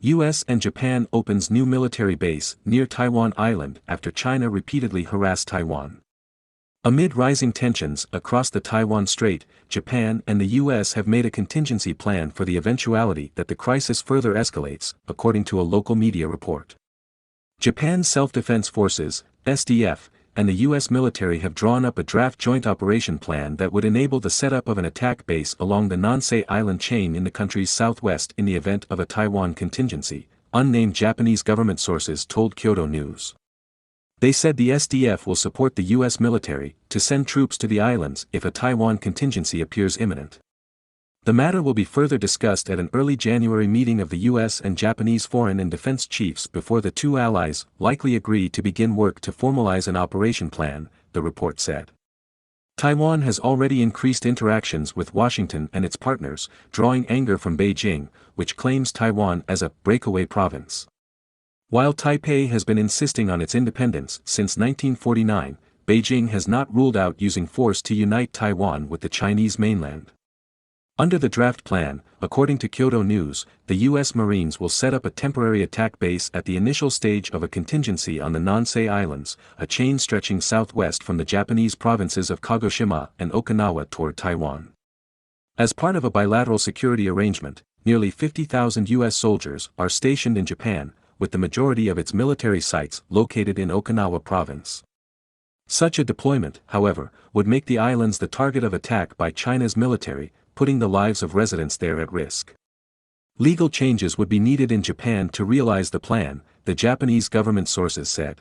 US and Japan opens new military base near Taiwan Island after China repeatedly harassed Taiwan. Amid rising tensions across the Taiwan Strait, Japan and the US have made a contingency plan for the eventuality that the crisis further escalates, according to a local media report. Japan's Self-Defense Forces, SDF, and the US military have drawn up a draft joint operation plan that would enable the setup of an attack base along the Nansei Island chain in the country's southwest in the event of a Taiwan contingency, unnamed Japanese government sources told Kyodo News. They said the SDF will support the US military to send troops to the islands if a Taiwan contingency appears imminent. The matter will be further discussed at an early January meeting of the US and Japanese foreign and defense chiefs before the two allies likely agree to begin work to formalize an operation plan, the report said. Taiwan has already increased interactions with Washington and its partners, drawing anger from Beijing, which claims Taiwan as a breakaway province. While Taipei has been insisting on its independence since 1949, Beijing has not ruled out using force to unite Taiwan with the Chinese mainland. Under the draft plan, according to Kyodo News, the U.S. Marines will set up a temporary attack base at the initial stage of a contingency on the Nansei Islands, a chain stretching southwest from the Japanese provinces of Kagoshima and Okinawa toward Taiwan. As part of a bilateral security arrangement, nearly 50,000 U.S. soldiers are stationed in Japan, with the majority of its military sites located in Okinawa province. Such a deployment, however, would make the islands the target of attack by China's military, putting the lives of residents there at risk. Legal changes would be needed in Japan to realize the plan, the Japanese government sources said.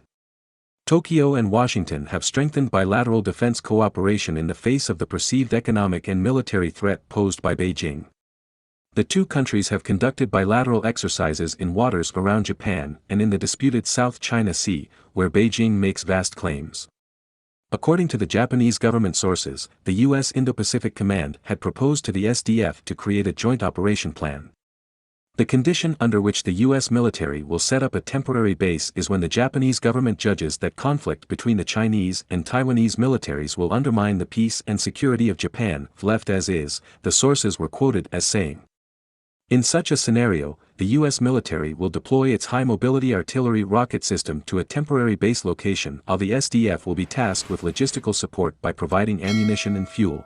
Tokyo and Washington have strengthened bilateral defense cooperation in the face of the perceived economic and military threat posed by Beijing. The two countries have conducted bilateral exercises in waters around Japan and in the disputed South China Sea, where Beijing makes vast claims. According to the Japanese government sources, the U.S. Indo-Pacific Command had proposed to the SDF to create a joint operation plan. The condition under which the U.S. military will set up a temporary base is when the Japanese government judges that conflict between the Chinese and Taiwanese militaries will undermine the peace and security of Japan, left as is, the sources were quoted as saying. In such a scenario, the U.S. military will deploy its high-mobility artillery rocket system to a temporary base location while the SDF will be tasked with logistical support by providing ammunition and fuel.